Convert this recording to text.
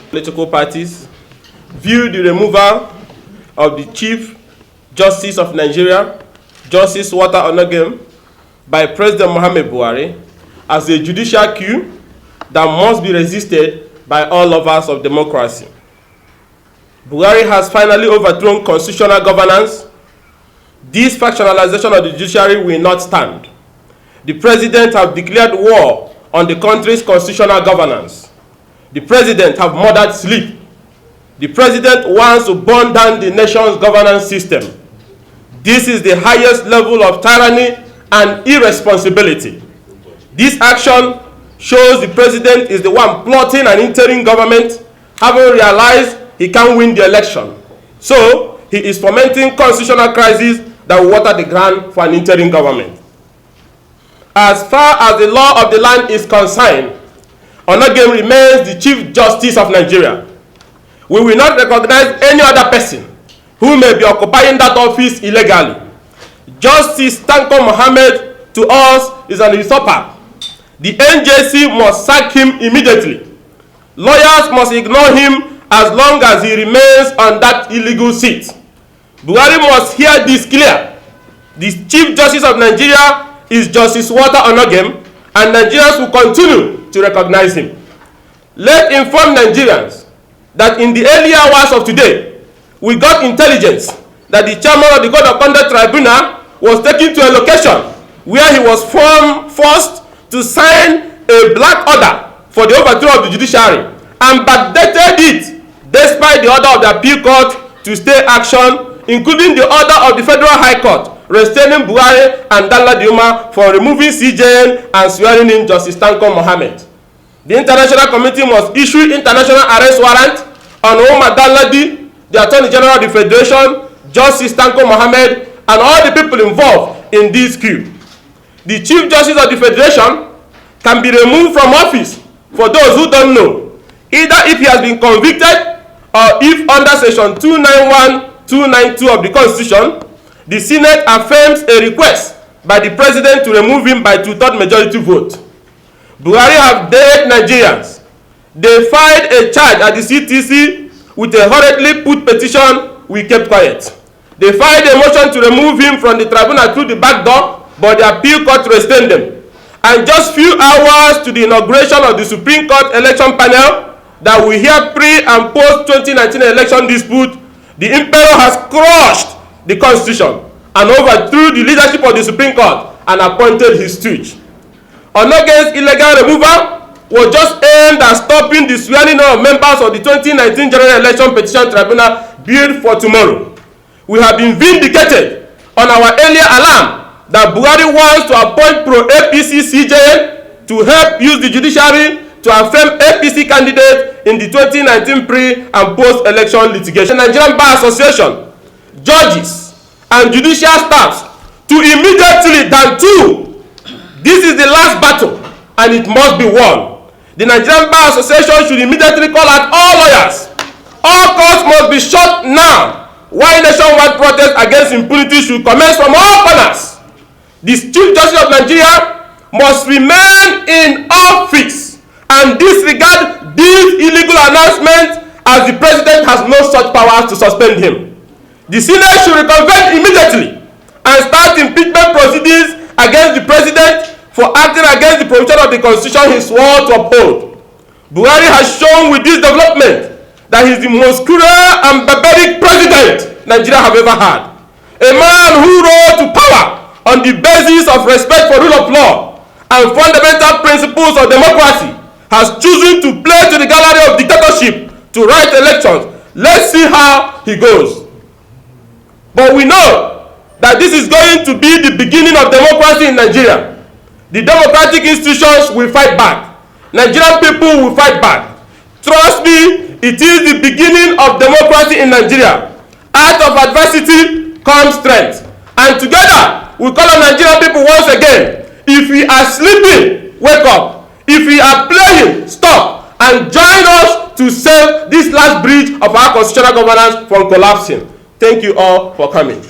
Political parties view the removal of the Chief Justice of Nigeria, Justice Walter Onnoghen, by President Muhammadu Buhari as a judicial coup that must be resisted by all lovers of democracy. Buhari has finally overthrown constitutional governance. This factionalization of the judiciary will not stand. The president has declared war on the country's constitutional governance. The president has murdered sleep. The president wants to burn down the nation's governance system. This is the highest level of tyranny and irresponsibility. This action shows the president is the one plotting an interim government, having realized he can't win the election. So, he is fomenting constitutional crisis that will water the ground for an interim government. As far as the law of the land is concerned, Onnoghen remains the Chief Justice of Nigeria. We will not recognize any other person who may be occupying that office illegally. Justice Muhammad to us is an usurper. The NJC must sack him immediately. Lawyers must ignore him as long as he remains on that illegal seat. Buhari must hear this clear. The Chief Justice of Nigeria is Justice Walter Onnoghen, and Nigerians will continue to recognize him. Let's inform Nigerians that in the early hours of today, we got intelligence that the chairman of the Code of Conduct Tribunal was taken to a location where he was forced to sign a black order for the overthrow of the judiciary and backdated it despite the order of the appeal court to stay action, including the order of the Federal High Court restraining Buhari and Dala Diuma for removing CJN and swearing in Justice Mohammed. The international committee must issue international arrest warrant on Omar Daladi, the Attorney General of the Federation, Justice Mohammed, and all the people involved in this coup. The Chief Justice of the Federation can be removed from office for those who don't know, either if he has been convicted or if under Section 291-292 of the Constitution, the Senate affirms a request by the President to remove him by 2/3 majority vote. Buhari have dared Nigerians. They filed a charge at the CTC with a hurriedly put petition. We kept quiet. They filed a motion to remove him from the tribunal through the back door, but the appeal court restrained them. And just few hours to the inauguration of the Supreme Court election panel that will hear pre- and post-2019 election dispute, the Emperor has crushed the Constitution and overthrew the leadership of the Supreme Court and appointed his stooge. Onnoghen's illegal removal was just aimed at stopping the swearing of members of the 2019 General Election Petition Tribunal billed for tomorrow. We have been vindicated on our earlier alarm that Buhari wants to appoint pro-APC CJN to help use the judiciary to affirm APC candidates in the 2019 pre- and post-election litigation. The Nigerian Bar Association, judges, and judicial staffs to immediately this is the last battle and it must be won. The Nigerian Bar Association should immediately call out all lawyers. All courts must be shut now, while nationwide protests against impunity should commence from all corners. The Chief Justice of Nigeria must remain in office and disregard these illegal announcements, as the president has no such powers to suspend him. The Senate should reconvene immediately and start impeachment proceedings against the president for acting against the provision of the Constitution he swore to uphold. Buhari has shown with this development that he is the most cruel and barbaric president Nigeria have ever had. A man who rose to power on the basis of respect for rule of law and fundamental principles of democracy has chosen to play to the gallery of dictatorship to write elections. Let's see how he goes. But we know that this is going to be the beginning of democracy in Nigeria. The democratic institutions will fight back. Nigerian people will fight back. Trust me, it is the beginning of democracy in Nigeria. Out of adversity comes strength. And together, we call on Nigerian people once again. If we are sleeping, wake up. If we are playing, stop. And join us to save this last bridge of our constitutional governance from collapsing. Thank you all for coming.